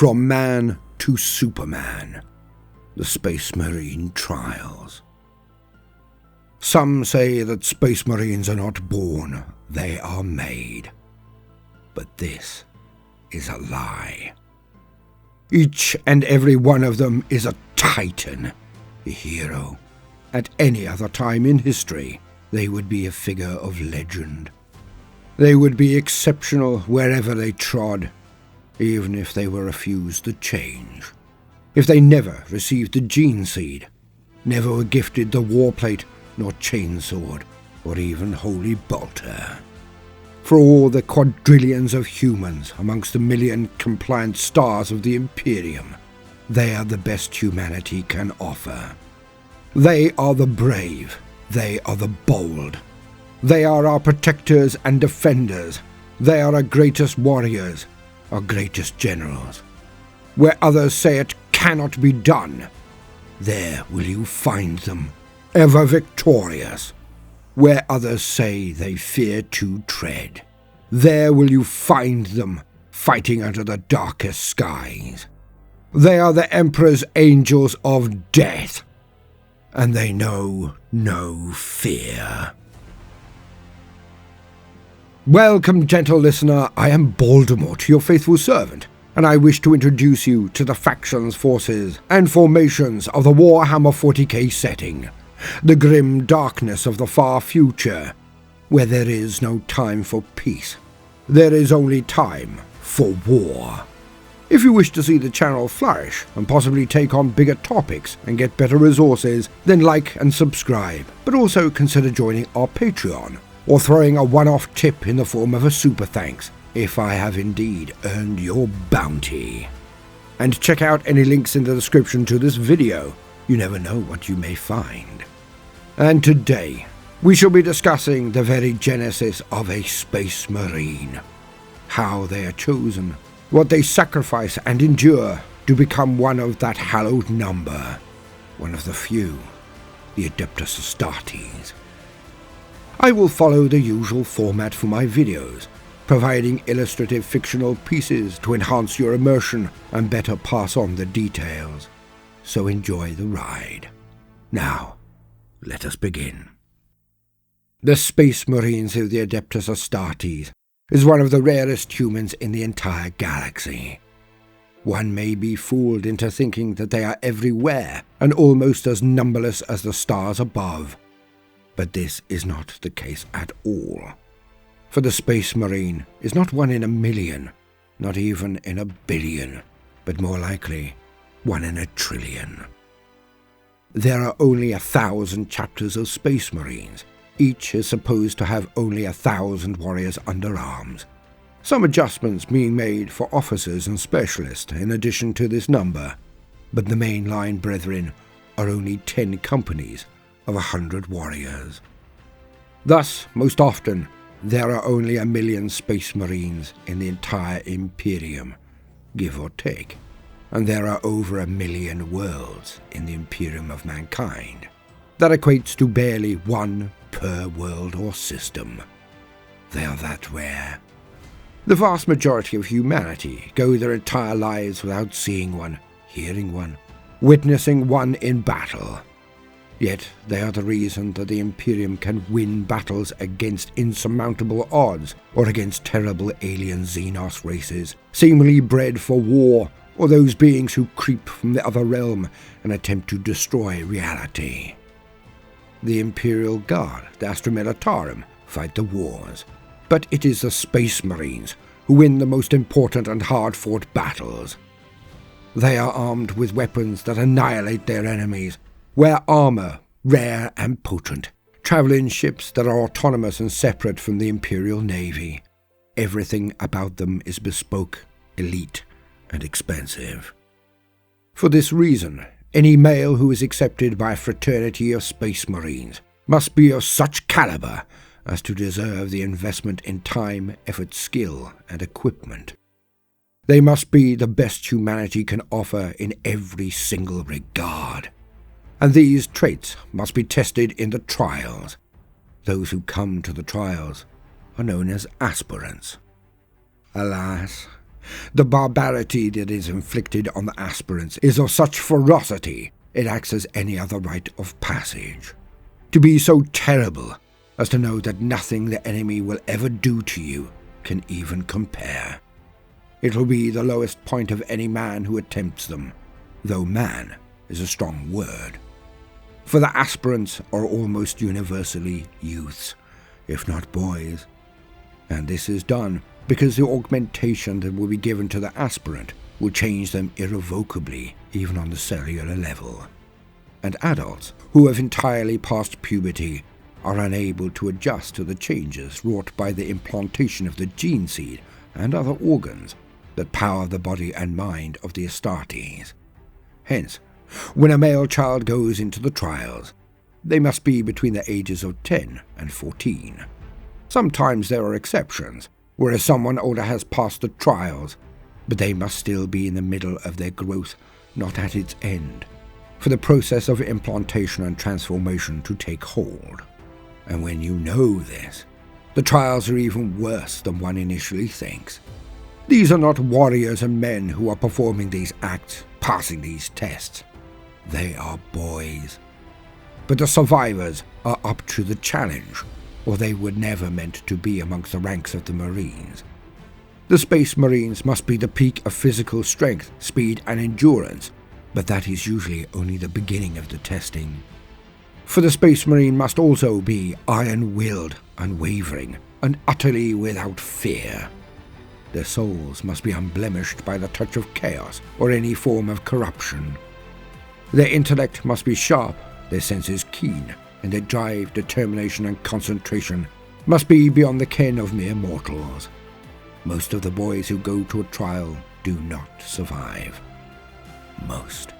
From Man to Superman, the Space Marine Trials. Some say that Space Marines are not born, they are made. But this is a lie. Each and every one of them is a titan, a hero. At any other time in history, they would be a figure of legend. They would be exceptional wherever they trod, even if they were refused to change. If they never received the gene seed, never were gifted the warplate, nor chainsword, or even holy bolter. For all the quadrillions of humans amongst the million compliant stars of the Imperium, they are the best humanity can offer. They are the brave, they are the bold. They are our protectors and defenders. They are our greatest warriors, our greatest generals. Where others say it cannot be done, there will you find them, ever victorious. Where others say they fear to tread, there will you find them, fighting under the darkest skies. They are the Emperor's angels of death, and they know no fear. Welcome, gentle listener, I am Baldermort, your faithful servant, and I wish to introduce you to the factions, forces, and formations of the Warhammer 40k setting, the grim darkness of the far future, where there is no time for peace. There is only time for war. If you wish to see the channel flourish and possibly take on bigger topics and get better resources, then like and subscribe, but also consider joining our Patreon, or throwing a one-off tip in the form of a super thanks, if I have indeed earned your bounty. And check out any links in the description to this video. You never know what you may find. And today, we shall be discussing the very genesis of a Space Marine. How they are chosen, what they sacrifice and endure to become one of that hallowed number. One of the few, the Adeptus Astartes. I will follow the usual format for my videos, providing illustrative fictional pieces to enhance your immersion and better pass on the details. So enjoy the ride. Now, let us begin. The Space Marines of the Adeptus Astartes is one of the rarest humans in the entire galaxy. One may be fooled into thinking that they are everywhere and almost as numberless as the stars above. But this is not the case at all. For the Space Marine is not one in a million, not even in a billion, but more likely, one in a trillion. There are only 1,000 chapters of Space Marines. Each is supposed to have only 1,000 warriors under arms. Some adjustments being made for officers and specialists in addition to this number, but the mainline brethren are only 10 companies of 100 warriors. Thus, most often, there are only 1 million Space Marines in the entire Imperium, give or take, and there are over 1 million worlds in the Imperium of mankind. That equates to barely 1 per world or system. They are that rare. The vast majority of humanity go their entire lives without seeing one, hearing one, witnessing one in battle. Yet they are the reason that the Imperium can win battles against insurmountable odds, or against terrible alien Xenos races, seemingly bred for war, or those beings who creep from the other realm and attempt to destroy reality. The Imperial Guard, the Astra Militarum, fight the wars, but it is the Space Marines who win the most important and hard-fought battles. They are armed with weapons that annihilate their enemies, wear armor rare and potent, travel in ships that are autonomous and separate from the Imperial Navy. Everything about them is bespoke, elite, and expensive. For this reason, any male who is accepted by a fraternity of Space Marines must be of such caliber as to deserve the investment in time, effort, skill, and equipment. They must be the best humanity can offer in every single regard. And these traits must be tested in the trials. Those who come to the trials are known as aspirants. Alas, The barbarity that is inflicted on the aspirants is of such ferocity it acts as any other rite of passage. To be so terrible as to know that nothing the enemy will ever do to you can even compare. It will be the lowest point of any man who attempts them, though man is a strong word. For the aspirants are almost universally youths, if not boys. And this is done because the augmentation that will be given to the aspirant will change them irrevocably, even on the cellular level. And adults who have entirely passed puberty are unable to adjust to the changes wrought by the implantation of the gene seed and other organs that power the body and mind of the Astartes. Hence, when a male child goes into the trials, they must be between the ages of 10 and 14. Sometimes there are exceptions, whereas someone older has passed the trials, but they must still be in the middle of their growth, not at its end, for the process of implantation and transformation to take hold. And when you know this, the trials are even worse than one initially thinks. These are not warriors and men who are performing these acts, passing these tests. They are boys. But the survivors are up to the challenge, or they were never meant to be amongst the ranks of the Marines. The Space Marines must be the peak of physical strength, speed and endurance, but that is usually only the beginning of the testing. For the Space Marine must also be iron-willed, unwavering, and utterly without fear. Their souls must be unblemished by the touch of chaos or any form of corruption. Their intellect must be sharp, their senses keen, and their drive, determination, and concentration must be beyond the ken of mere mortals. Most of the boys who go to a trial do not survive. Most.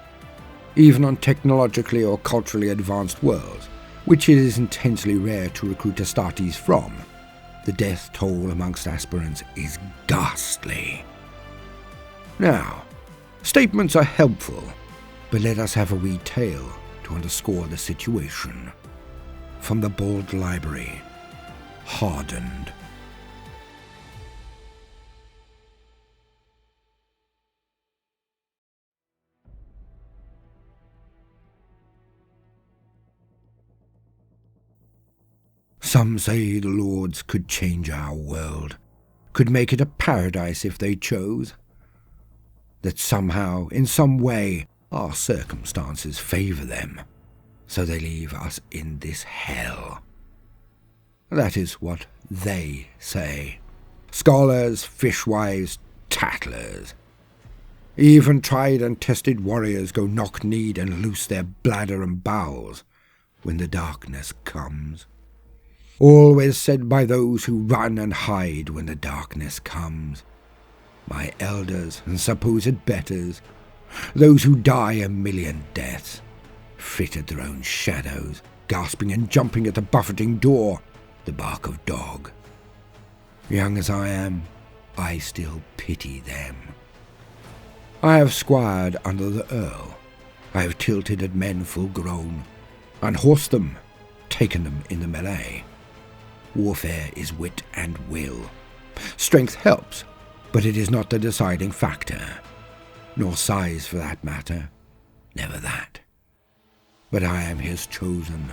Even on technologically or culturally advanced worlds, which it is intensely rare to recruit Astartes from, the death toll amongst aspirants is ghastly. Now, statements are helpful, but let us have a wee tale to underscore the situation. From the Bold Library, Hardened. Some say the Lords could change our world, could make it a paradise if they chose. That somehow, in some way, our circumstances favour them, so they leave us in this hell. That is what they say. Scholars, fishwives, tattlers. Even tried and tested warriors go knock-kneed and loose their bladder and bowels when the darkness comes. Always said by those who run and hide when the darkness comes. My elders and supposed betters, those who die a million deaths, fitted their own shadows, gasping and jumping at the buffeting door, the bark of dog. Young as I am, I still pity them. I have squired under the Earl. I have tilted at men full grown, unhorsed them, taken them in the melee. Warfare is wit and will. Strength helps, but it is not the deciding factor. Nor size for that matter. Never that. But I am his chosen.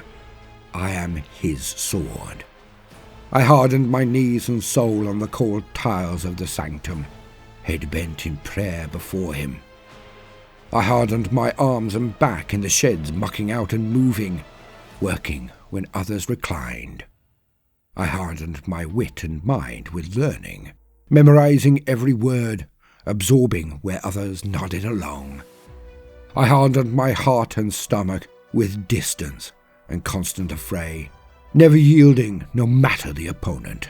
I am his sword. I hardened my knees and soul on the cold tiles of the sanctum, head bent in prayer before him. I hardened my arms and back in the sheds, mucking out and moving, working when others reclined. I hardened my wit and mind with learning, memorizing every word, absorbing where others nodded along. I hardened my heart and stomach with distance and constant affray, never yielding no matter the opponent.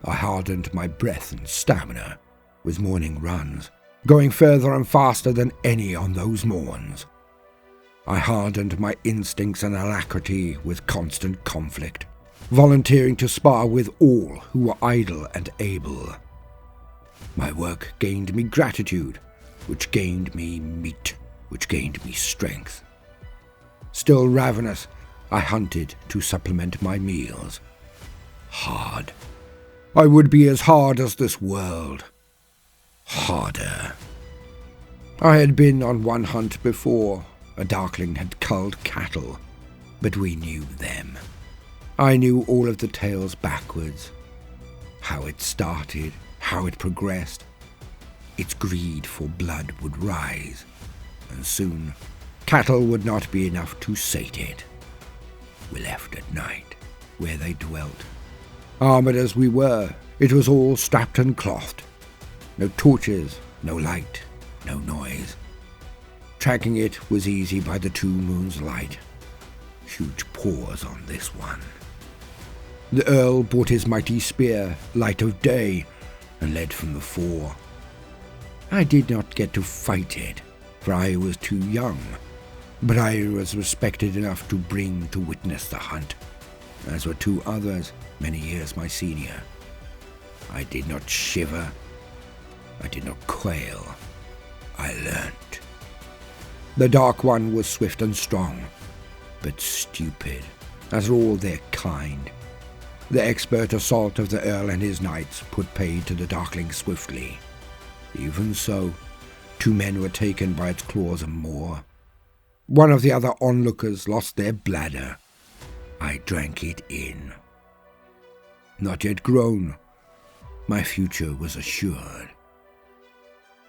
I hardened my breath and stamina with morning runs, going further and faster than any on those morns. I hardened my instincts and alacrity with constant conflict, volunteering to spar with all who were idle and able. My work gained me gratitude, which gained me meat, which gained me strength. Still ravenous, I hunted to supplement my meals. Hard. I would be as hard as this world. harder. I had been on one hunt before. A darkling had culled cattle, but we knew them. I knew all of the tales backwards. How it started, how it progressed. Its greed for blood would rise, and soon cattle would not be enough to sate it. We left at night, where they dwelt. Armoured as we were, it was all strapped and clothed. No torches, no light, no noise. Tracking it was easy by the 2 moons' light. Huge pause on this one. The Earl brought his mighty spear, light of day, and led from the fore. I did not get to fight it, for I was too young, but I was respected enough to bring to witness the hunt, as were 2 others, many years my senior. I did not shiver. I did not quail. I learnt. The Dark One was swift and strong, but stupid, as are all their kind. The expert assault of the Earl and his knights put pay to the Darkling swiftly. Even so, 2 men were taken by its claws and more. One of the other onlookers lost their bladder. I drank it in. Not yet grown, my future was assured.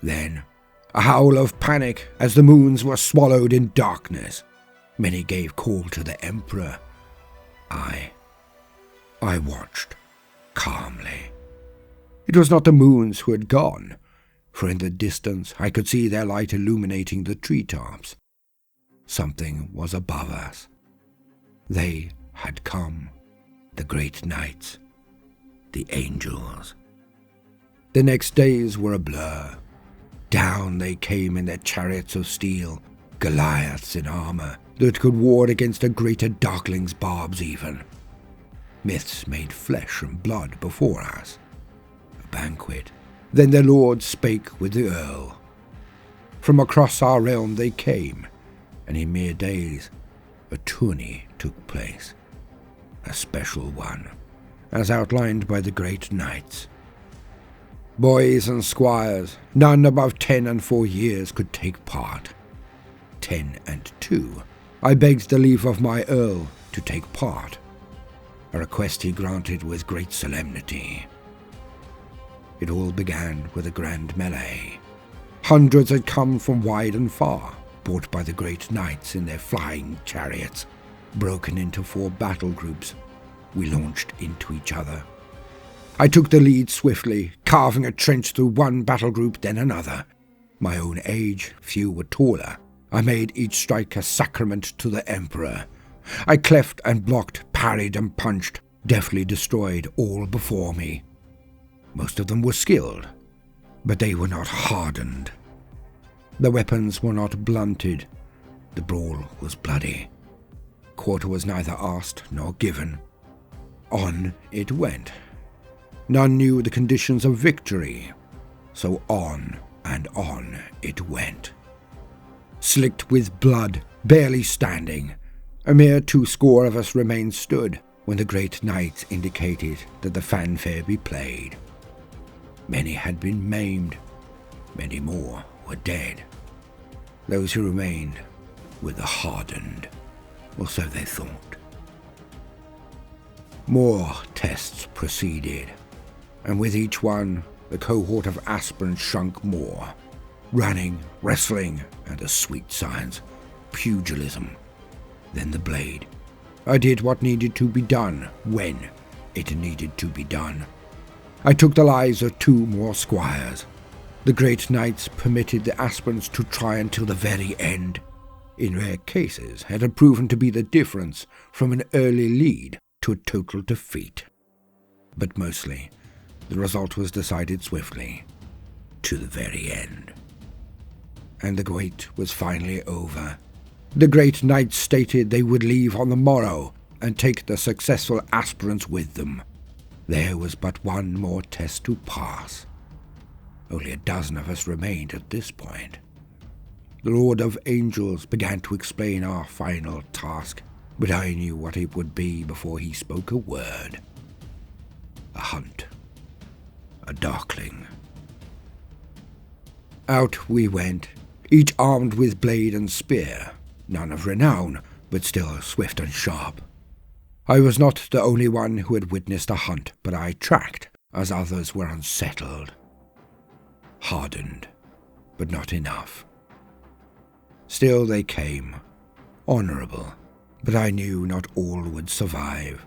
Then, a howl of panic as the moons were swallowed in darkness. Many gave call to the Emperor. I watched, calmly. It was not the moons who had gone, for in the distance I could see their light illuminating the treetops. Something was above us. They had come, the great knights, the angels. The next days were a blur. Down they came in their chariots of steel, Goliaths in armour that could ward against a greater darkling's barbs even. Myths made flesh and blood before us. A banquet. Then the Lord spake with the Earl. From across our realm they came, and in mere days a tourney took place. A special one, as outlined by the great knights. Boys and squires, none above 10 and 4 years could take part. 10 and 2, I begged the leave of my Earl to take part, a request he granted with great solemnity. It all began with a grand melee. Hundreds had come from wide and far, brought by the great knights in their flying chariots. Broken into 4 battle groups, we launched into each other. I took the lead swiftly, carving a trench through one battle group, then another. My own age, few were taller. I made each strike a sacrament to the Emperor. I cleft and blocked, parried and punched, deftly destroyed all before me. Most of them were skilled, but they were not hardened. The weapons were not blunted. The brawl was bloody. Quarter was neither asked nor given. On it went. None knew the conditions of victory, so on and on it went. Slicked with blood, barely standing, a mere 2 of us remained stood when the great knights indicated that the fanfare be played. Many had been maimed, many more were dead. Those who remained were the hardened, or so they thought. More tests proceeded, and with each one, the cohort of aspirants shrunk more. Running, wrestling, and the sweet science, pugilism. Then the blade. I did what needed to be done, when it needed to be done. I took the lives of 2 more squires. The great knights permitted the aspirants to try until the very end. In rare cases, had it proven to be the difference from an early lead to a total defeat. But mostly, the result was decided swiftly, to the very end. And the wait was finally over. The great knights stated they would leave on the morrow and take the successful aspirants with them. There was but one more test to pass. Only a dozen of us remained at this point. The Lord of Angels began to explain our final task, but I knew what it would be before he spoke a word. A hunt. A darkling. Out we went, each armed with blade and spear, none of renown, but still swift and sharp. I was not the only one who had witnessed a hunt, but I tracked as others were unsettled. Hardened, but not enough. Still they came, honourable, but I knew not all would survive.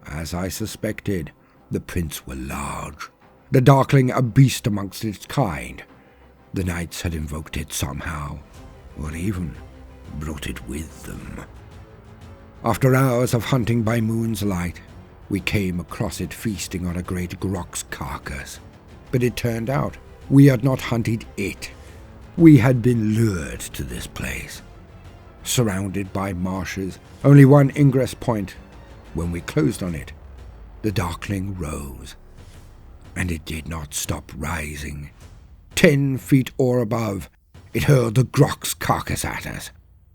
As I suspected, the prints were large, the Darkling a beast amongst its kind. The knights had invoked it somehow, or even brought it with them. After hours of hunting by moon's light, we came across it feasting on a great grok's carcass. But it turned out we had not hunted it. We had been lured to this place. Surrounded by marshes, only one ingress point. When we closed on it, the Darkling rose. And it did not stop rising. 10 feet or above, it hurled the grok's carcass at us.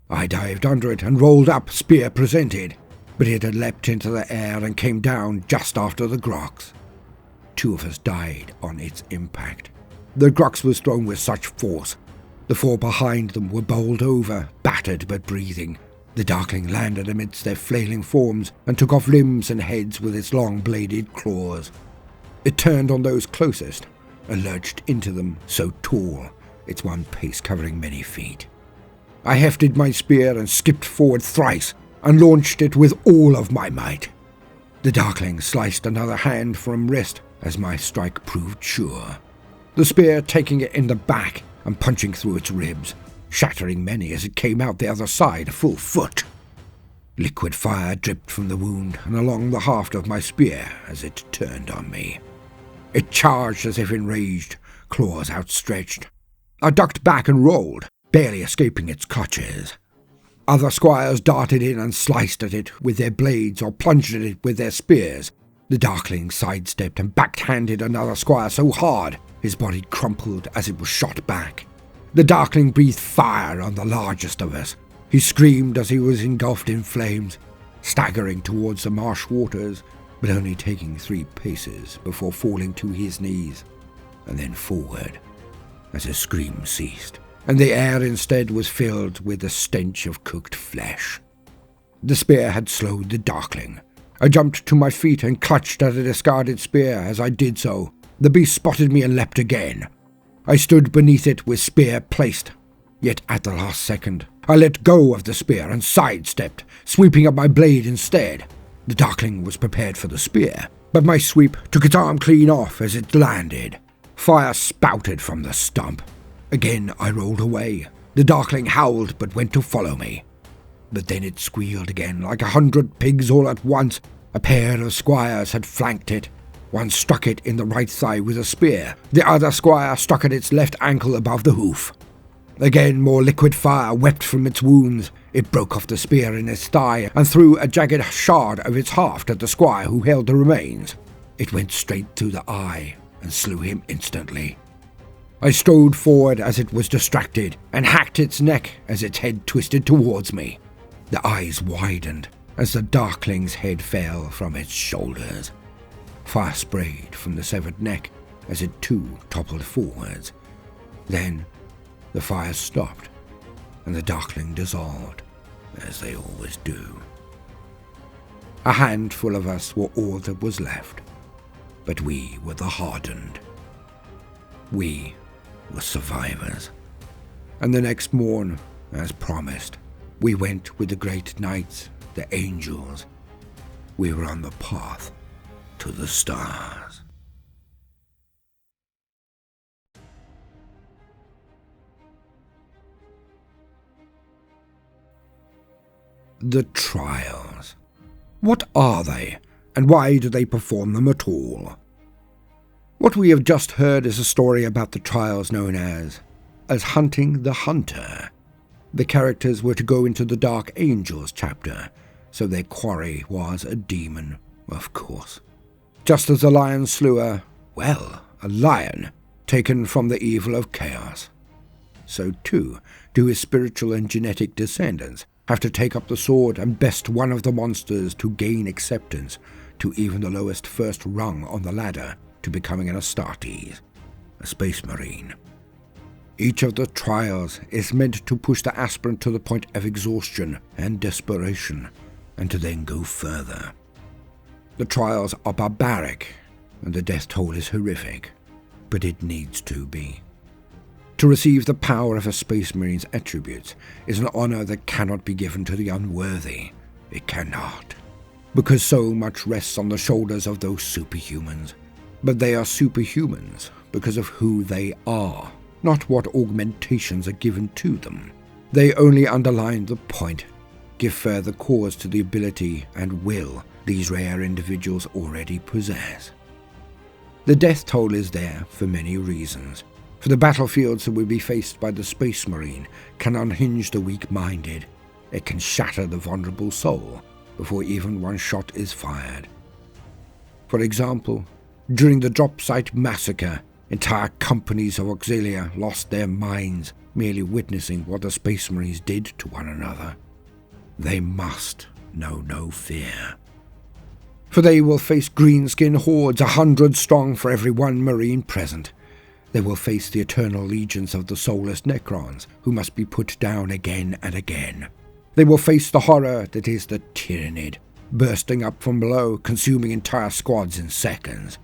I dived under it and rolled up, spear presented, but it had leapt into the air and came down just after the groks. 2 of us died on its impact. The groks was thrown with such force. The 4 behind them were bowled over, battered but breathing. The Darkling landed amidst their flailing forms and took off limbs and heads with its long-bladed claws. It turned on those closest and lurched into them, so tall, its one pace covering many feet. I hefted my spear and skipped forward thrice and launched it with all of my might. The Darkling sliced another hand from wrist as my strike proved sure, the spear taking it in the back and punching through its ribs, shattering many as it came out the other side a full foot. Liquid fire dripped from the wound and along the haft of my spear as it turned on me. It charged as if enraged, claws outstretched. I ducked back and rolled, barely escaping its clutches. Other squires darted in and sliced at it with their blades or plunged at it with their spears. The Darkling sidestepped and backhanded another squire so hard his body crumpled as it was shot back. The Darkling breathed fire on the largest of us. He screamed as he was engulfed in flames, staggering towards the marsh waters, but only taking 3 paces before falling to his knees, and then forward as his scream ceased, and the air instead was filled with the stench of cooked flesh. The spear had slowed the Darkling. I jumped to my feet and clutched at a discarded spear. As I did so, the beast spotted me and leapt again. I stood beneath it with spear placed, yet at the last second, I let go of the spear and sidestepped, sweeping up my blade instead. The Darkling was prepared for the spear, but my sweep took its arm clean off as it landed. Fire spouted from the stump. Again I rolled away. The Darkling howled but went to follow me. But then it squealed again like 100 pigs all at once. A pair of squires had flanked it. One struck it in the right thigh with a spear. The other squire struck at its left ankle above the hoof. Again more liquid fire wept from its wounds. It broke off the spear in its thigh and threw a jagged shard of its haft at the squire who held the remains. It went straight through the eye and slew him instantly. I strode forward as it was distracted and hacked its neck as its head twisted towards me. The eyes widened as the Darkling's head fell from its shoulders. Fire sprayed from the severed neck as it too toppled forwards. Then the fire stopped and the Darkling dissolved, as they always do. A handful of us were all that was left, but we were the hardened. We were survivors. And the next morn, as promised, we went with the great knights, the angels. We were on the path to the stars. The trials. What are they, and why do they perform them at all? What we have just heard is a story about the trials known as hunting the hunter. The characters were to go into the Dark Angels chapter, so their quarry was a demon, of course. Just as a lion slew a lion, taken from the evil of chaos. So too do his spiritual and genetic descendants have to take up the sword and best one of the monsters to gain acceptance to even the lowest first rung on the ladder to becoming an Astartes, a space marine. Each of the trials is meant to push the aspirant to the point of exhaustion and desperation, and to then go further. The trials are barbaric, and the death toll is horrific, but it needs to be. To receive the power of a Space Marine's attributes is an honor that cannot be given to the unworthy. It cannot. Because so much rests on the shoulders of those superhumans. But they are superhumans because of who they are, not what augmentations are given to them. They only underline the point, give further cause to the ability and will these rare individuals already possess. The death toll is there for many reasons. For the battlefields that will be faced by the Space Marine can unhinge the weak-minded. It can shatter the vulnerable soul before even one shot is fired. For example, during the drop site massacre, entire companies of auxilia lost their minds merely witnessing what the Space Marines did to one another. They must know no fear. For they will face greenskin hordes 100 strong for every one Marine present. They will face the eternal legions of the soulless Necrons, who must be put down again and again. They will face the horror that is the Tyrannid, bursting up from below, consuming entire squads in seconds.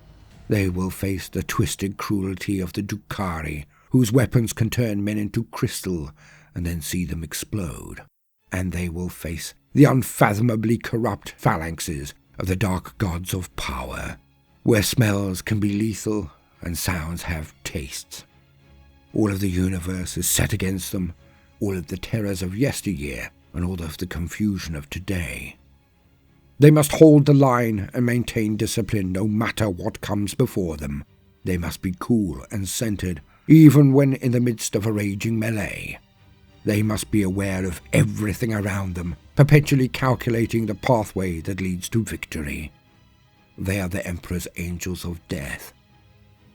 They will face the twisted cruelty of the Drukhari, whose weapons can turn men into crystal and then see them explode. And they will face the unfathomably corrupt phalanxes of the dark gods of power, where smells can be lethal and sounds have tastes. All of the universe is set against them, all of the terrors of yesteryear and all of the confusion of today. They must hold the line and maintain discipline no matter what comes before them. They must be cool and centered, even when in the midst of a raging melee. They must be aware of everything around them, perpetually calculating the pathway that leads to victory. They are the Emperor's angels of death,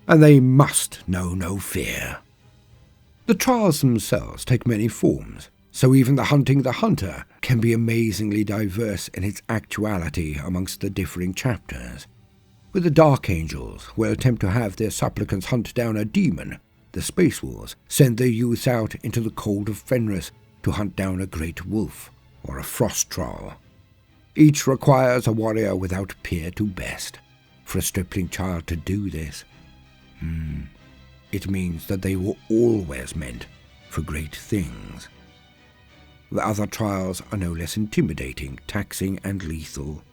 and they must know no fear. The trials themselves take many forms, so even the Hunting the Hunter can be amazingly diverse in its actuality amongst the differing chapters. With the Dark Angels, who will attempt to have their supplicants hunt down a demon, the Space Wolves send their youths out into the cold of Fenris to hunt down a great wolf or a frost troll. Each requires a warrior without peer to best. For a stripling child to do this, it means that they were always meant for great things. The other trials are no less intimidating, taxing, and lethal.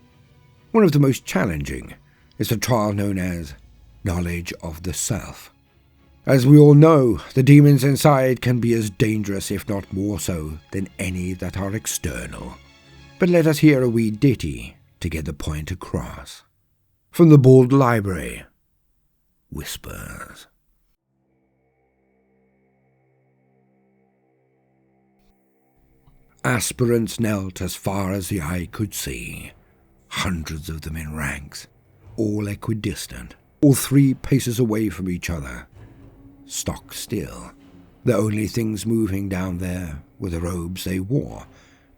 One of the most challenging is the trial known as Knowledge of the Self. As we all know, the demons inside can be as dangerous, if not more so, than any that are external. But let us hear a wee ditty to get the point across. From the Bald Library, Whispers. Aspirants knelt as far as the eye could see, hundreds of them in ranks, all equidistant, all 3 paces away from each other. Stock still. The only things moving down there were the robes they wore,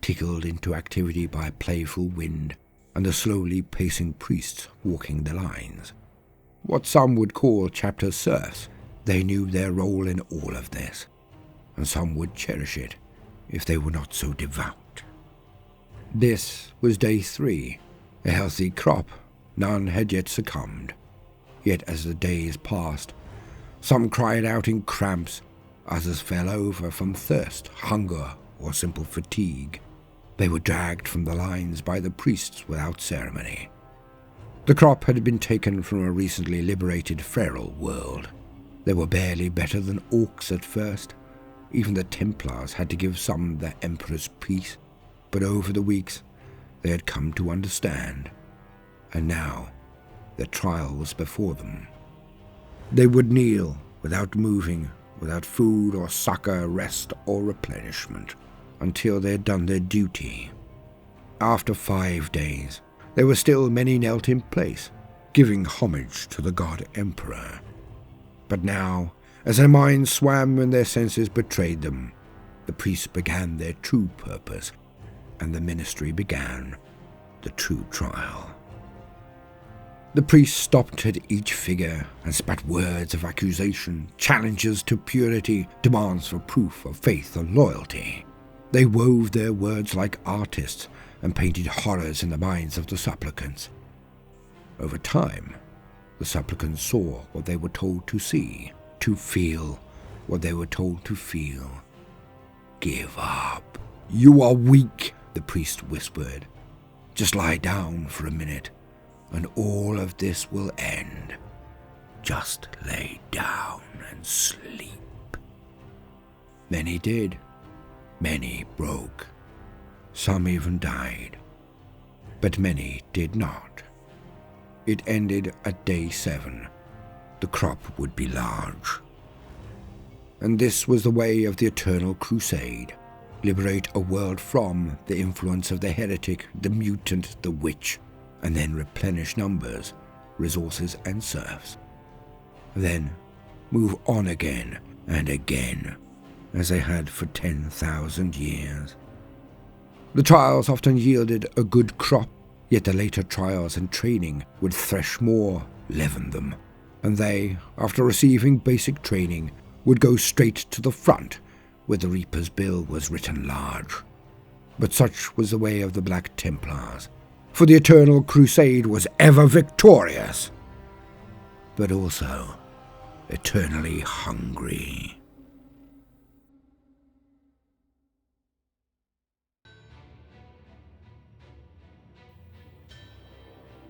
tickled into activity by a playful wind, and the slowly pacing priests walking the lines. What some would call chapter serfs, they knew their role in all of this, and some would cherish it if they were not so devout. This was day 3, a healthy crop. None had yet succumbed. Yet as the days passed, some cried out in cramps, others fell over from thirst, hunger, or simple fatigue. They were dragged from the lines by the priests without ceremony. The crop had been taken from a recently liberated feral world. They were barely better than orcs at first. Even the Templars had to give some the Emperor's peace, but over the weeks they had come to understand, and now the trial was before them. They would kneel, without moving, without food or succor, rest or replenishment, until they had done their duty. After 5 days, there were still many knelt in place, giving homage to the God Emperor. But now, as their minds swam and their senses betrayed them, the priests began their true purpose, and the ministry began the true trial. The priest stopped at each figure and spat words of accusation, challenges to purity, demands for proof of faith and loyalty. They wove their words like artists and painted horrors in the minds of the supplicants. Over time, the supplicants saw what they were told to see, to feel what they were told to feel. "Give up. You are weak," the priest whispered. "Just lie down for a minute, and all of this will end. Just lay down and sleep." Many did. Many broke. Some even died. But many did not. It ended at day 7. The crop would be large. And this was the way of the eternal crusade. Liberate a world from the influence of the heretic, the mutant, the witch, and then replenish numbers, resources, and serfs. Then move on again and again, as they had for 10,000 years. The trials often yielded a good crop, yet the later trials and training would thresh more, leaven them, and they, after receiving basic training, would go straight to the front, where the Reaper's bill was written large. But such was the way of the Black Templars, for the eternal crusade was ever victorious, but also eternally hungry.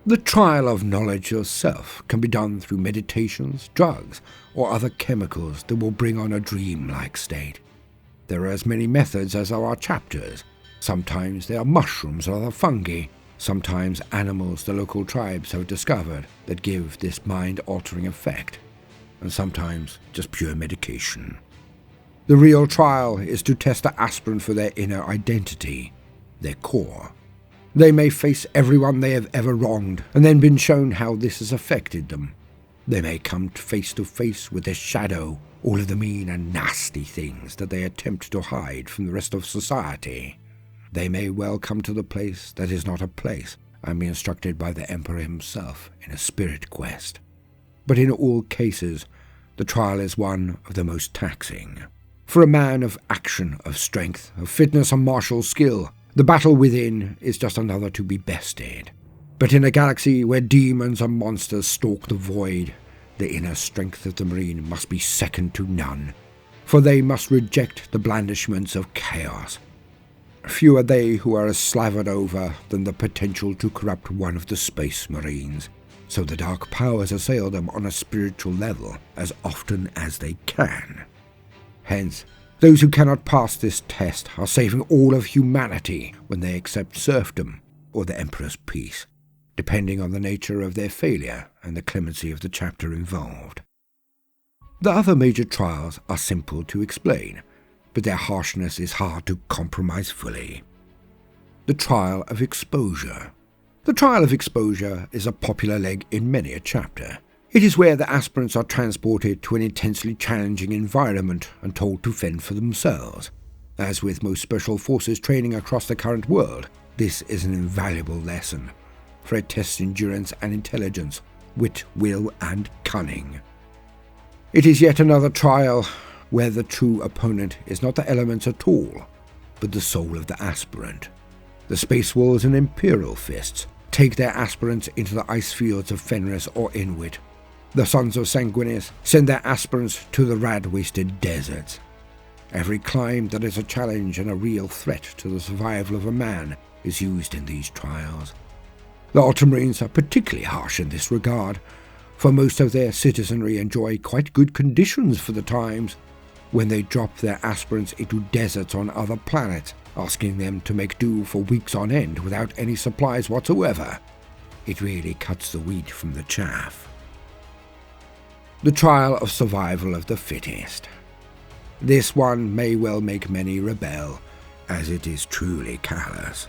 The trial of knowledge yourself can be done through meditations, drugs, or other chemicals that will bring on a dream-like state. There are as many methods as there are chapters. Sometimes they are mushrooms or other fungi, sometimes animals the local tribes have discovered that give this mind-altering effect, and sometimes just pure medication. The real trial is to test the aspirant for their inner identity, their core. They may face everyone they have ever wronged, and then been shown how this has affected them. They may come face to face with their shadow, all of the mean and nasty things that they attempt to hide from the rest of society. They may well come to the place that is not a place, and be instructed by the Emperor himself in a spirit quest. But in all cases, the trial is one of the most taxing. For a man of action, of strength, of fitness and martial skill, the battle within is just another to be bested. But in a galaxy where demons and monsters stalk the void, the inner strength of the Marine must be second to none, for they must reject the blandishments of chaos. Few are they who are as slavered over than the potential to corrupt one of the Space Marines, so the dark powers assail them on a spiritual level as often as they can. Hence, those who cannot pass this test are saving all of humanity when they accept serfdom or the Emperor's peace, depending on the nature of their failure and the clemency of the chapter involved. The other major trials are simple to explain, but their harshness is hard to compromise fully. The trial of exposure. The trial of exposure is a popular leg in many a chapter. It is where the aspirants are transported to an intensely challenging environment and told to fend for themselves. As with most special forces training across the current world, this is an invaluable lesson, for it tests endurance and intelligence, wit, will, and cunning. It is yet another trial where the true opponent is not the elements at all, but the soul of the aspirant. The Space Wolves and Imperial Fists take their aspirants into the ice fields of Fenris or Inuit. The Sons of Sanguinis send their aspirants to the rad-wasted deserts. Every climb that is a challenge and a real threat to the survival of a man is used in these trials. The Ultramarines are particularly harsh in this regard, for most of their citizenry enjoy quite good conditions for the times when they drop their aspirants into deserts on other planets, asking them to make do for weeks on end without any supplies whatsoever. It really cuts the wheat from the chaff. The trial of survival of the fittest. This one may well make many rebel, as it is truly callous.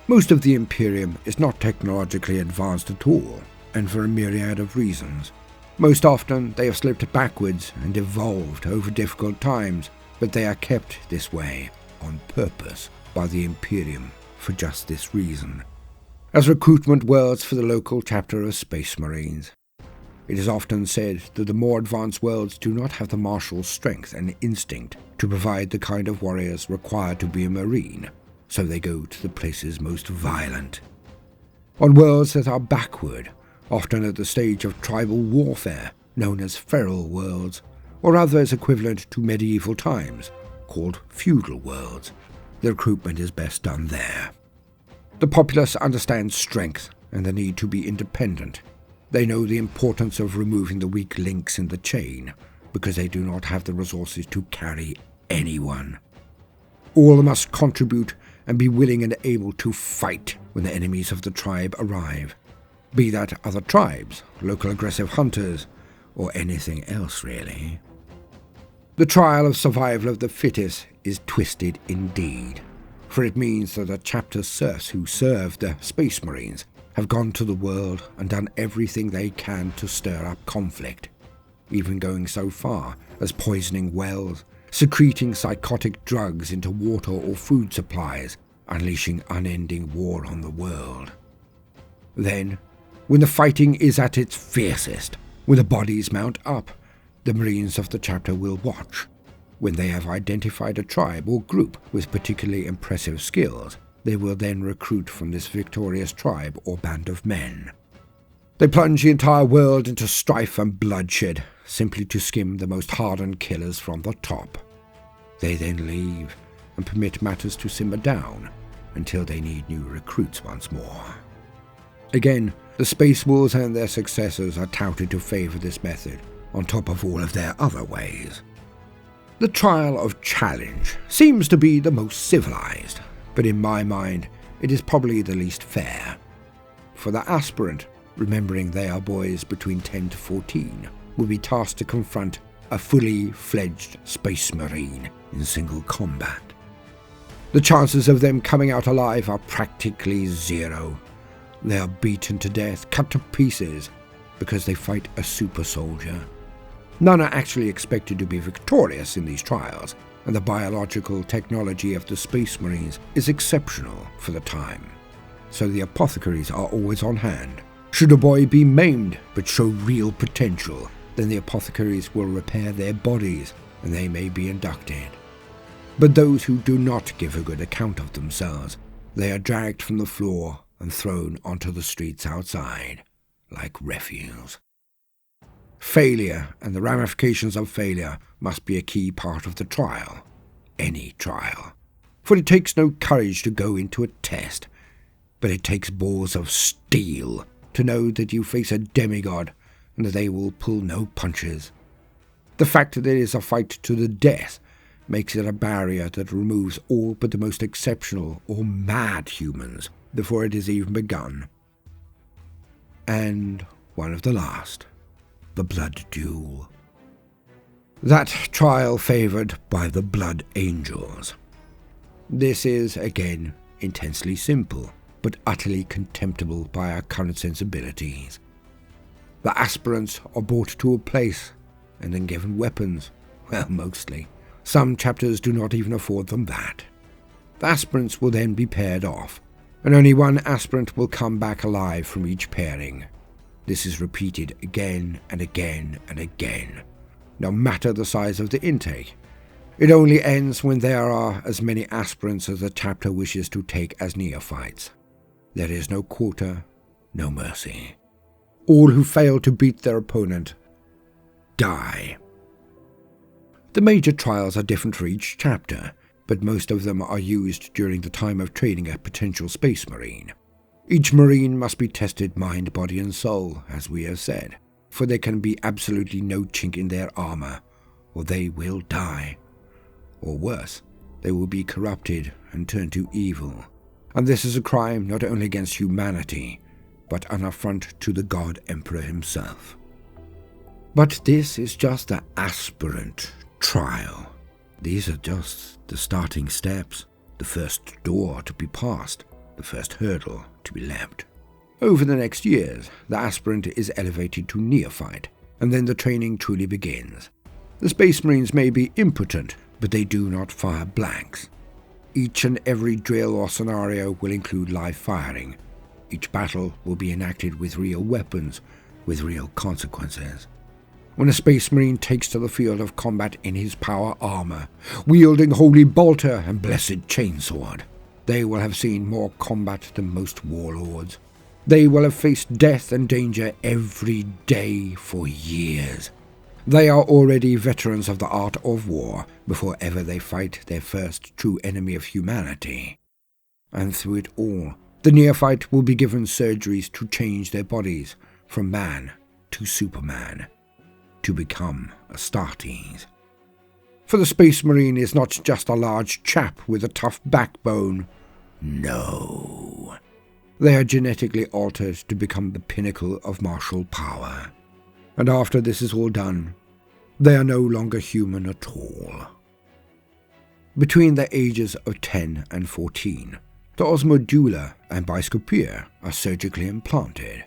Most of the Imperium is not technologically advanced at all, and for a myriad of reasons. Most often they have slipped backwards and evolved over difficult times, but they are kept this way on purpose by the Imperium for just this reason. as recruitment worlds for the local chapter of Space Marines. It is often said that the more advanced worlds do not have the martial strength and instinct to provide the kind of warriors required to be a Marine, so they go to the places most violent. On worlds that are backward, often at the stage of tribal warfare, known as feral worlds, or others equivalent to medieval times, called feudal worlds, the recruitment is best done there. The populace understands strength and the need to be independent. They know the importance of removing the weak links in the chain, because they do not have the resources to carry anyone. All must contribute and be willing and able to fight when the enemies of the tribe arrive, be that other tribes, local aggressive hunters, or anything else really. The trial of survival of the fittest is twisted indeed, for it means that the chapter serfs who serve the Space Marines have gone to the world and done everything they can to stir up conflict, even going so far as poisoning wells, secreting psychotic drugs into water or food supplies, unleashing unending war on the world. Then, when the fighting is at its fiercest, when the bodies mount up, the Marines of the chapter will watch. When they have identified a tribe or group with particularly impressive skills, they will then recruit from this victorious tribe or band of men. They plunge the entire world into strife and bloodshed, simply to skim the most hardened killers from the top. They then leave and permit matters to simmer down until they need new recruits once more. Again, the Space Wolves and their successors are touted to favour this method, on top of all of their other ways. The trial of challenge seems to be the most civilized, but in my mind, it is probably the least fair. For the aspirant, remembering they are boys between 10 to 14, will be tasked to confront a fully fledged Space Marine in single combat. The chances of them coming out alive are practically zero. They are beaten to death, cut to pieces, because they fight a super soldier. None are actually expected to be victorious in these trials, and the biological technology of the Space Marines is exceptional for the time. So the apothecaries are always on hand. Should a boy be maimed but show real potential, then the apothecaries will repair their bodies and they may be inducted. But those who do not give a good account of themselves, they are dragged from the floor and thrown onto the streets outside, like refuse. Failure and the ramifications of failure must be a key part of the trial, any trial. For it takes no courage to go into a test, but it takes balls of steel to know that you face a demigod and that they will pull no punches. The fact that it is a fight to the death makes it a barrier that removes all but the most exceptional or mad humans before it is even begun. And one of the last, the blood duel. That trial favoured by the blood angels. This is, again, intensely simple, but utterly contemptible by our current sensibilities. The aspirants are brought to a place and then given weapons. Well, mostly. Some chapters do not even afford them that. The aspirants will then be paired off, and only one aspirant will come back alive from each pairing. This is repeated again and again and again, no matter the size of the intake. It only ends when there are as many aspirants as the chapter wishes to take as neophytes. There is no quarter, no mercy. All who fail to beat their opponent die. The major trials are different for each chapter, but most of them are used during the time of training a potential Space Marine. Each Marine must be tested mind, body and soul, as we have said, for there can be absolutely no chink in their armor, or they will die. Or worse, they will be corrupted and turn to evil. And this is a crime not only against humanity, but an affront to the God Emperor himself. But this is just the aspirant trial. These are just the starting steps, the first door to be passed, the first hurdle to be leapt. Over the next years, the aspirant is elevated to neophyte, and then the training truly begins. The Space Marines may be impotent, but they do not fire blanks. Each and every drill or scenario will include live firing, Each battle will be enacted with real weapons, with real consequences. When a Space Marine takes to the field of combat in his power armor, wielding holy bolter and blessed chainsword, they will have seen more combat than most warlords. They will have faced death and danger every day for years. They are already veterans of the art of war before ever they fight their first true enemy of humanity. And through it all, the neophyte will be given surgeries to change their bodies from man to Superman, to become Astartes. For the Space Marine is not just a large chap with a tough backbone. No. They are genetically altered to become the pinnacle of martial power. And after this is all done, they are no longer human at all. Between the ages of 10 and 14, the osmodula and biscopia are surgically implanted.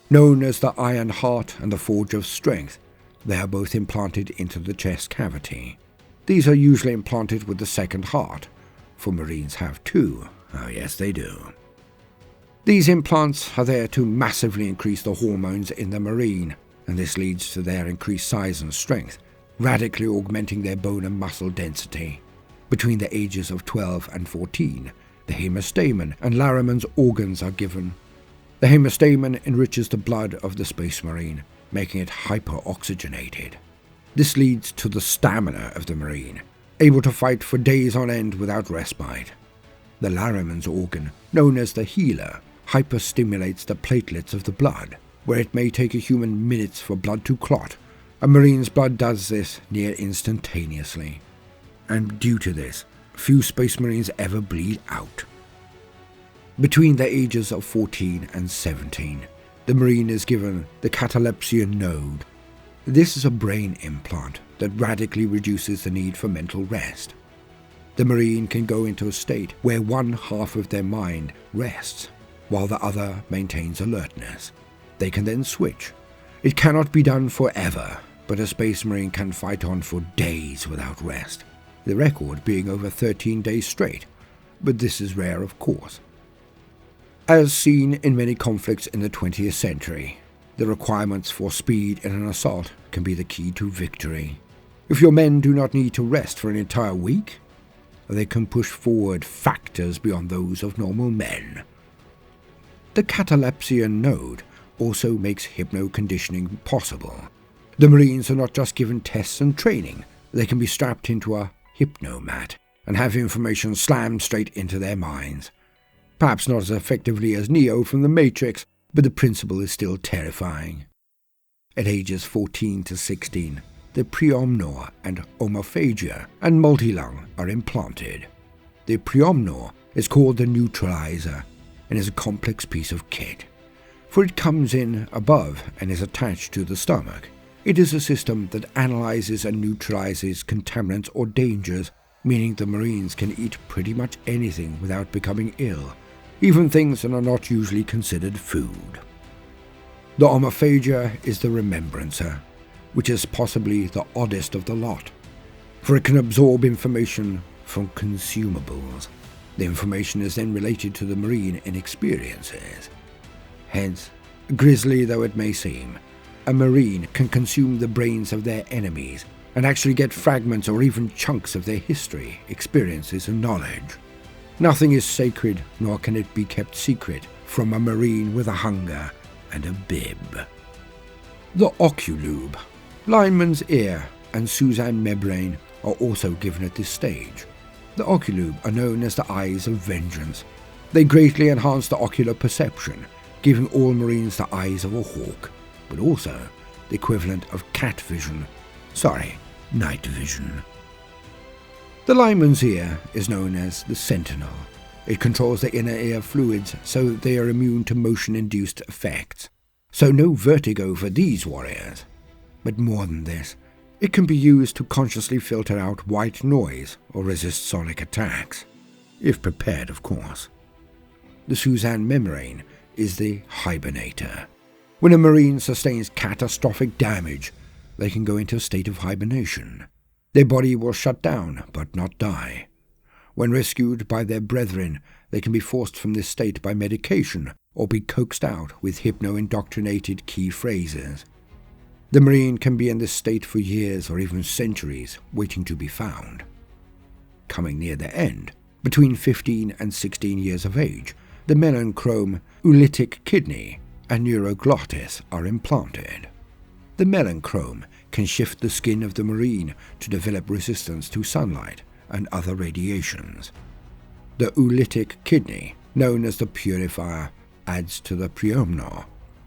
Known as the Iron Heart and the Forge of Strength, they are both implanted into the chest cavity. These are usually implanted with the second heart, for Marines have two. Oh yes, they do. These implants are there to massively increase the hormones in the Marine, and this leads to their increased size and strength, radically augmenting their bone and muscle density. Between the ages of 12 and 14, the hemastamen and Laraman's organs are given. The hemastamen enriches the blood of the Space Marine, making it hyper-oxygenated. This leads to the stamina of the Marine, able to fight for days on end without respite. The Laraman's organ, known as the healer, hyperstimulates the platelets of the blood, where it may take a human minutes for blood to clot. A Marine's blood does this near instantaneously. And due to this, few Space Marines ever bleed out. Between the ages of 14 and 17, the Marine is given the catalepsia node. This is a brain implant that radically reduces the need for mental rest. The Marine can go into a state where one half of their mind rests, while the other maintains alertness. They can then switch. It cannot be done forever, but a Space Marine can fight on for days without rest, the record being over 13 days straight, but this is rare of course. As seen in many conflicts in the 20th century, the requirements for speed in an assault can be the key to victory. If your men do not need to rest for an entire week, they can push forward factors beyond those of normal men. The catalepsia node also makes hypno-conditioning possible. The Marines are not just given tests and training, they can be strapped into a hypnomat and have information slammed straight into their minds. Perhaps not as effectively as Neo from the Matrix, but the principle is still terrifying. At ages 14 to 16, the preomnor and omophagia and multilung are implanted. The preomnor is called the neutralizer and is a complex piece of kit, for it comes in above and is attached to the stomach. It is a system that analyzes and neutralizes contaminants or dangers, meaning the Marines can eat pretty much anything without becoming ill, even things that are not usually considered food. The omophagia is the remembrancer, which is possibly the oddest of the lot, for it can absorb information from consumables. The information is then related to the Marine in experiences. Hence, grisly though it may seem, a Marine can consume the brains of their enemies and actually get fragments or even chunks of their history, experiences and knowledge. Nothing is sacred, nor can it be kept secret from a Marine with a hunger and a bib. The oculube, lineman's ear, and Suzanne membrane are also given at this stage. The oculube are known as the eyes of vengeance. They greatly enhance the ocular perception, giving all Marines the eyes of a hawk, but also the equivalent of night vision. The lineman's ear is known as the sentinel. It controls the inner ear fluids so they are immune to motion-induced effects. So no vertigo for these warriors. But more than this, it can be used to consciously filter out white noise or resist sonic attacks. If prepared, of course. The Suzanne membrane is the hibernator. When a Marine sustains catastrophic damage, they can go into a state of hibernation. Their body will shut down, but not die. When rescued by their brethren, they can be forced from this state by medication or be coaxed out with hypno-indoctrinated key phrases. The Marine can be in this state for years or even centuries, waiting to be found. Coming near their end, between 15 and 16 years of age, the melanchrome oolitic kidney and neuroglottis are implanted. The melanchrome can shift the skin of the Marine to develop resistance to sunlight and other radiations. The oolitic kidney, known as the purifier, adds to the priomno.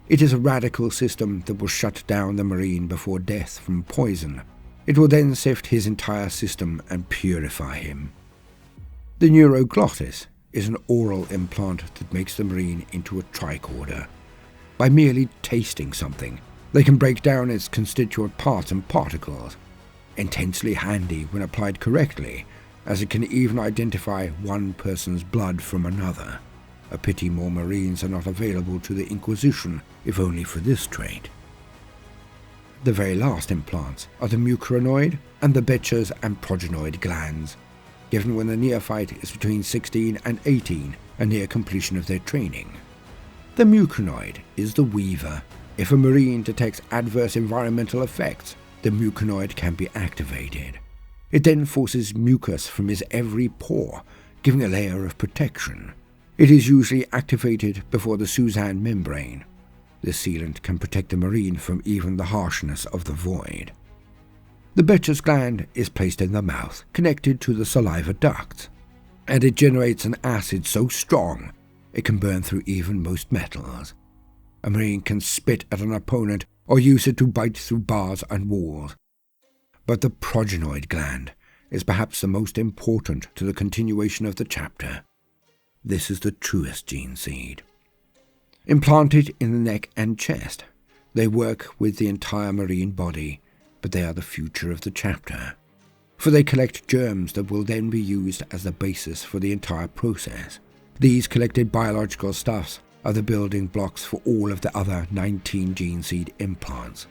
It is a radical system that will shut down the Marine before death from poison. It will then sift his entire system and purify him. The neuroglottis is an oral implant that makes the Marine into a tricorder. By merely tasting something, they can break down its constituent parts and particles. Intensely handy when applied correctly, as it can even identify one person's blood from another. A pity more Marines are not available to the Inquisition, if only for this trait. The very last implants are the mucranoid and the Becher's and progenoid glands, given when the neophyte is between 16 and 18 and near completion of their training. The mucranoid is the weaver. If a Marine detects adverse environmental effects, the mucranoid can be activated. It then forces mucus from his every pore, giving a layer of protection. It is usually activated before the Suzanne membrane. This sealant can protect the Marine from even the harshness of the void. The Becher's gland is placed in the mouth, connected to the saliva ducts, and it generates an acid so strong it can burn through even most metals. A Marine can spit at an opponent or use it to bite through bars and walls. But the progenoid gland is perhaps the most important to the continuation of the chapter. This is the truest gene seed. Implanted in the neck and chest, they work with the entire Marine body, but they are the future of the chapter. For they collect germs that will then be used as the basis for the entire process. These collected biological stuffs are the building blocks for all of the other 19 gene seed implants.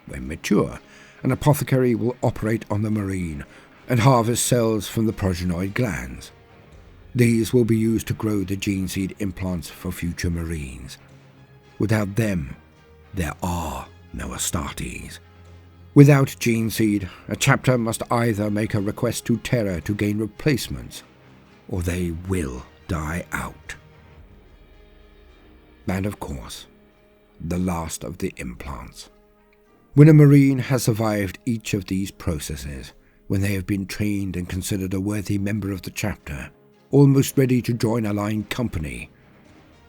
When mature, an apothecary will operate on the Marine and harvest cells from the progenoid glands. These will be used to grow the gene seed implants for future Marines. Without them, there are no Astartes. Without gene seed, a chapter must either make a request to Terra to gain replacements, or they will die out. And of course, the last of the implants. When a Marine has survived each of these processes, when they have been trained and considered a worthy member of the chapter, almost ready to join a line company,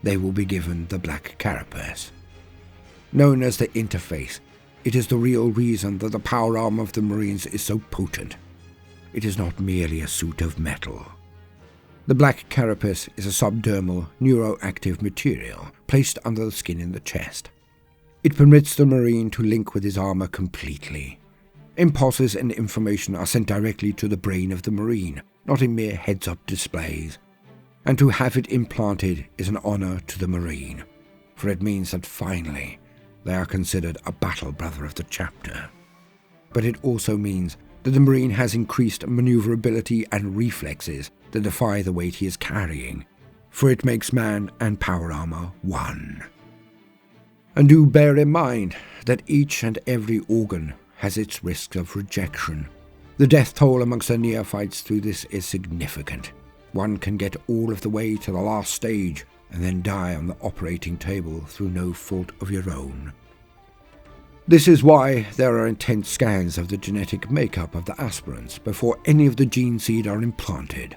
they will be given the black carapace. Known as the interface, it is the real reason that the power arm of the Marines is so potent. It is not merely a suit of metal. The black carapace is a subdermal, neuroactive material placed under the skin in the chest. It permits the Marine to link with his armor completely. Impulses and information are sent directly to the brain of the Marine, not in mere heads-up displays. And to have it implanted is an honor to the Marine, for it means that finally they are considered a battle brother of the chapter. But it also means that the Marine has increased maneuverability and reflexes that defy the weight he is carrying, for it makes man and power armor one. And do bear in mind that each and every organ has its risks of rejection. The death toll amongst the neophytes through this is significant. One can get all of the way to the last stage and then die on the operating table through no fault of your own. This is why there are intense scans of the genetic makeup of the aspirants before any of the gene seed are implanted.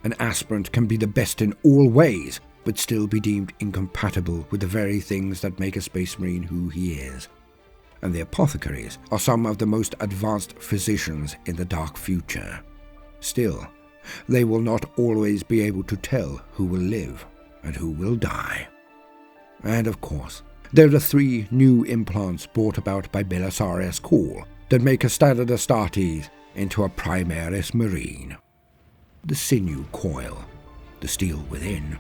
An aspirant can be the best in all ways, but still be deemed incompatible with the very things that make a Space Marine who he is. And the apothecaries are some of the most advanced physicians in the dark future. Still, they will not always be able to tell who will live and who will die. And of course, there are 3 new implants brought about by Belisarius' call that make a standard Astartes into a Primaris Marine. The sinew coil, the steel within.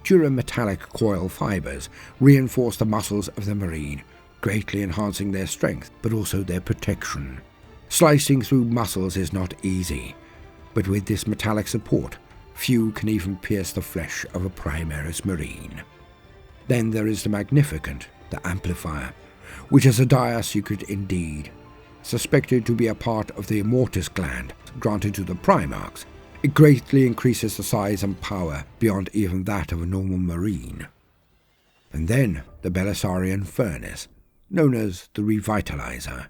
Durametallic coil fibers reinforce the muscles of the Marine, greatly enhancing their strength but also their protection. Slicing through muscles is not easy, but with this metallic support, few can even pierce the flesh of a Primaris Marine. Then there is the Magnificent, the Amplifier, which is a dire secret indeed. Suspected to be a part of the Immortus gland granted to the Primarchs, it greatly increases the size and power beyond even that of a normal Marine. And then the Belisarian Furnace, known as the Revitalizer.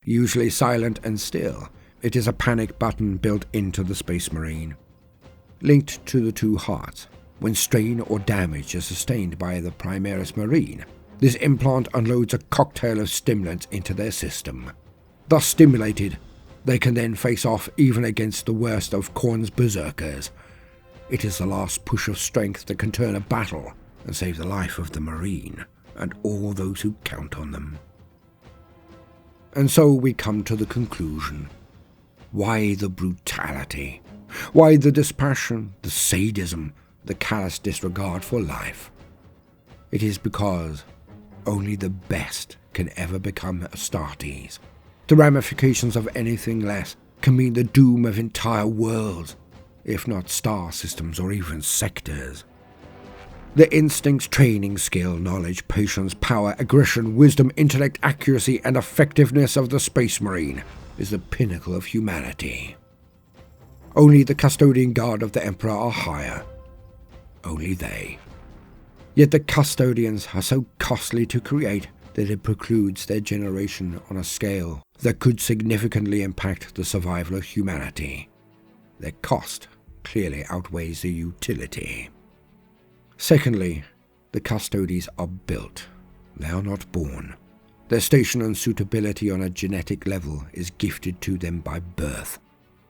Usually silent and still, it is a panic button built into the Space Marine. Linked to the two hearts, when strain or damage is sustained by the Primaris Marine, this implant unloads a cocktail of stimulants into their system. Thus stimulated, they can then face off even against the worst of Khorne's berserkers. It is the last push of strength that can turn a battle and save the life of the Marine and all those who count on them. And so we come to the conclusion. Why the brutality? Why the dispassion, the sadism, the callous disregard for life? It is because only the best can ever become Astartes. The ramifications of anything less can mean the doom of entire worlds, if not star systems or even sectors. The instincts, training, skill, knowledge, patience, power, aggression, wisdom, intellect, accuracy, and effectiveness of the Space Marine is the pinnacle of humanity. Only the custodian guard of the Emperor are higher. Only they. Yet the custodians are so costly to create that it precludes their generation on a scale that could significantly impact the survival of humanity. Their cost clearly outweighs the utility. Secondly, the Custodes are built. They are not born. Their station and suitability on a genetic level is gifted to them by birth.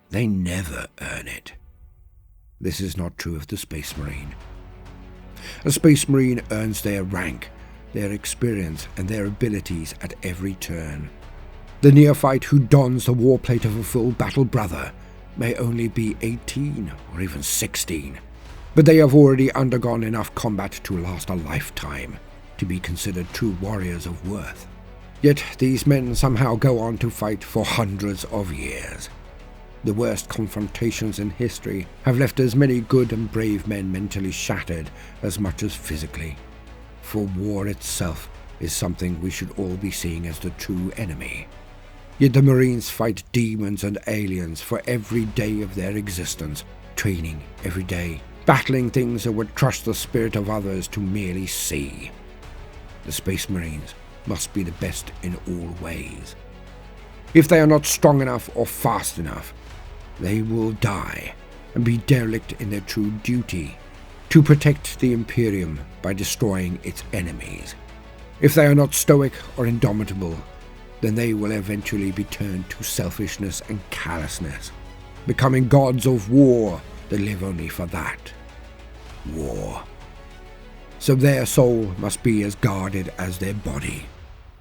They never earn it. This is not true of the Space Marine. A Space Marine earns their rank, their experience, and their abilities at every turn. The neophyte who dons the warplate of a full battle brother may only be 18 or even 16, but they have already undergone enough combat to last a lifetime, to be considered true warriors of worth. Yet these men somehow go on to fight for hundreds of years. The worst confrontations in history have left as many good and brave men mentally shattered as much as physically. For war itself is something we should all be seeing as the true enemy. Yet the Marines fight demons and aliens for every day of their existence, training every day, battling things that would crush the spirit of others to merely see. The Space Marines must be the best in all ways. If they are not strong enough or fast enough, they will die and be derelict in their true duty, to protect the Imperium by destroying its enemies. If they are not stoic or indomitable, then they will eventually be turned to selfishness and callousness, becoming gods of war that live only for that. War. So their soul must be as guarded as their body.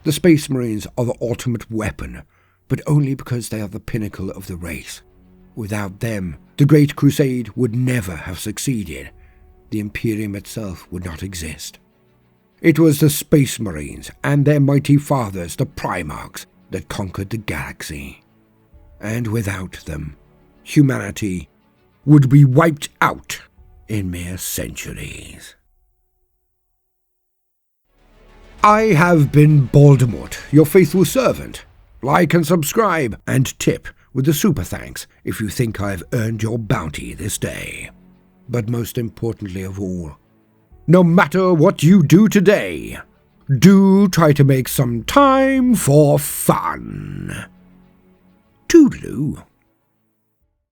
The Space Marines are the ultimate weapon, but only because they are the pinnacle of the race. Without them, the Great Crusade would never have succeeded. The Imperium itself would not exist. It was the Space Marines and their mighty fathers, the Primarchs, that conquered the galaxy. And without them, humanity would be wiped out in mere centuries. I have been Baldermort, your faithful servant. Like and subscribe, and tip with a super thanks if you think I've earned your bounty this day. But most importantly of all, no matter what you do today, do try to make some time for fun. Toodaloo.